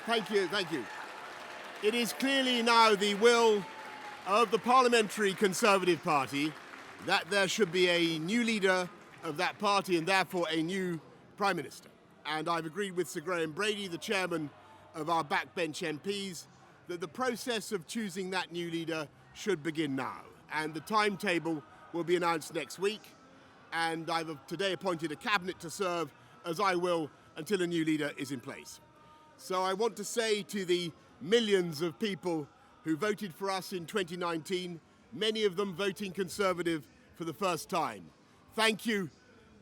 Thank you, thank you. It is clearly now the will of the Parliamentary Conservative Party that there should be a new leader of that party and therefore a new Prime Minister. And I've agreed with Sir Graham Brady, the chairman of our backbench MPs, that the process of choosing that new leader should begin now. And the timetable will be announced next week. And I've today appointed a cabinet to serve, as I will, until a new leader is in place. So I want to say to the millions of people who voted for us in 2019, many of them voting Conservative for the first time, thank you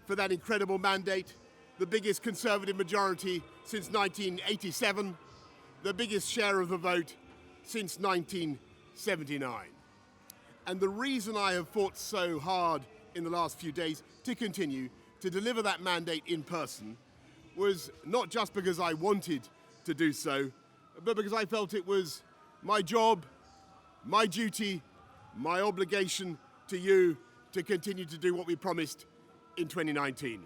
for that incredible mandate, the biggest Conservative majority since 1987, the biggest share of the vote since 1979. And the reason I have fought so hard in the last few days to continue to deliver that mandate in person was not just because I wanted to do so, but because I felt it was my job, my duty, my obligation to you to continue to do what we promised in 2019.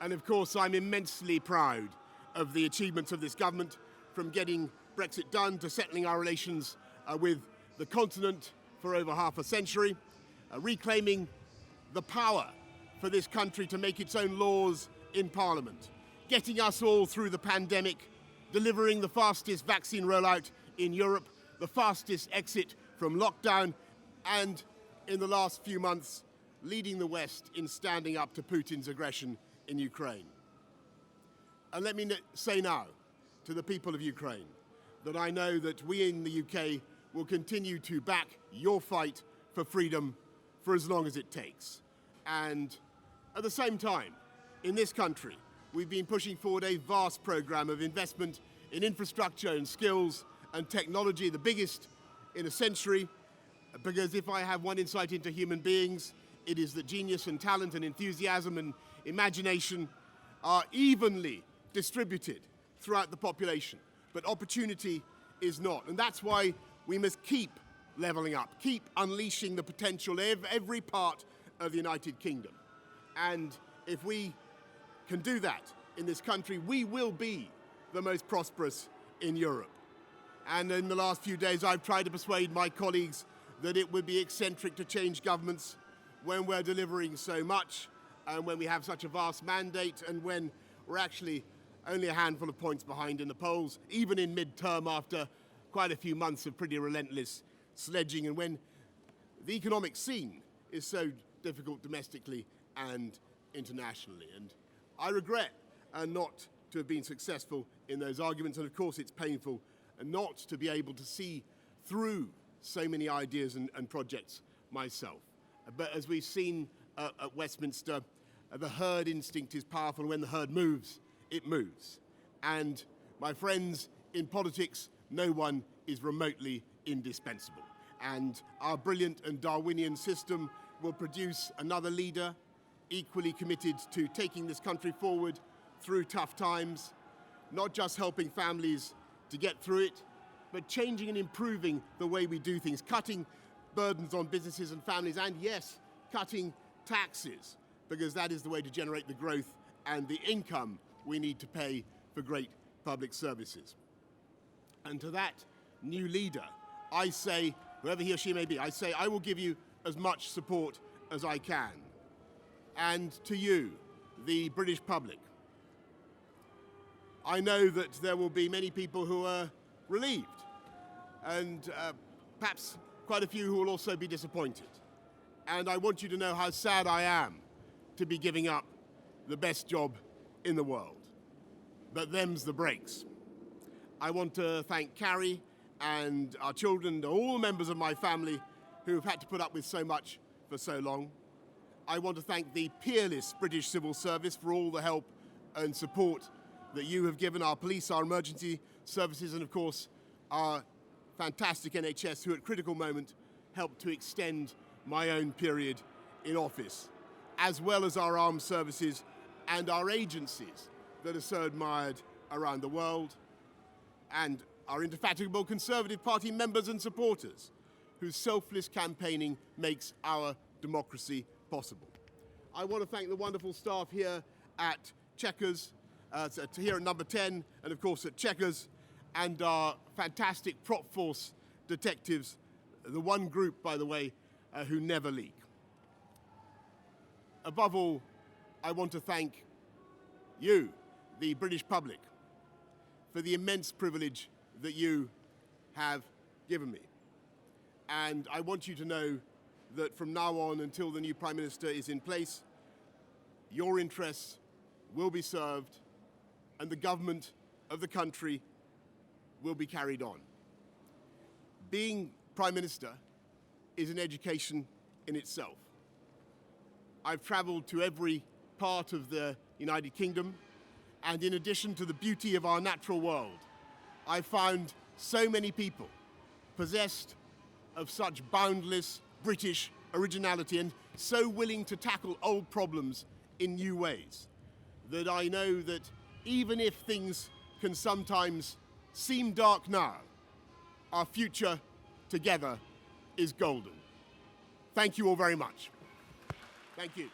And of course, I'm immensely proud of the achievements of this government, from getting Brexit done to settling our relations with the continent for over half a century, reclaiming the power for this country to make its own laws in Parliament, getting us all through the pandemic, delivering the fastest vaccine rollout in Europe, the fastest exit from lockdown, and in the last few months, leading the West in standing up to Putin's aggression in Ukraine. And let me say now to the people of Ukraine that I know that we in the UK will continue to back your fight for freedom for as long as it takes. And at the same time, in this country, we've been pushing forward a vast program of investment in infrastructure and skills and technology, the biggest in a century, because if I have one insight into human beings, it is that genius and talent and enthusiasm and imagination are evenly distributed throughout the population, but opportunity is not. And that's why we must keep levelling up, keep unleashing the potential of every part of the United Kingdom. And if we can do that in this country, we will be the most prosperous in Europe. And in the last few days, I've tried to persuade my colleagues that it would be eccentric to change governments when we're delivering so much, and when we have such a vast mandate, and when we're actually only a handful of points behind in the polls, even in mid-term after quite a few months of pretty relentless sledging, and when the economic scene is so difficult domestically and internationally. And I regret not to have been successful in those arguments, and of course it's painful not to be able to see through so many ideas and projects myself. But as we've seen at Westminster, the herd instinct is powerful. When the herd moves, it moves. And my friends, in politics, no one is remotely indispensable. And our brilliant and Darwinian system will produce another leader equally committed to taking this country forward through tough times, not just helping families to get through it, but changing and improving the way we do things, cutting burdens on businesses and families, and yes, cutting taxes, because that is the way to generate the growth and the income we need to pay for great public services. And to that new leader, I say, whoever he or she may be, I say I will give you as much support as I can. And to you, the British public, I know that there will be many people who are relieved, and perhaps quite a few who will also be disappointed. And I want you to know how sad I am to be giving up the best job in the world. But them's the breaks. I want to thank Carrie and our children and all members of my family who have had to put up with so much for so long. I want to thank the peerless British civil service for all the help and support that you have given our police, our emergency services, and of course our fantastic NHS, who at critical moment helped to extend my own period in office, as well as our armed services and our agencies that are so admired around the world, and our indefatigable Conservative Party members and supporters, whose selfless campaigning makes our democracy possible. I want to thank the wonderful staff here at Chequers, here at number 10, and of course at Checkers, and our fantastic prop force detectives, the one group, by the way, who never leak. Above all, I want to thank you, the British public, for the immense privilege that you have given me. And I want you to know that from now on until the new Prime Minister is in place, your interests will be served and the government of the country will be carried on. Being Prime Minister is an education in itself. I've travelled to every part of the United Kingdom, and in addition to the beauty of our natural world, I found so many people possessed of such boundless British originality and so willing to tackle old problems in new ways that I know that even if things can sometimes seem dark now, our future together is golden. Thank you all very much. Thank you.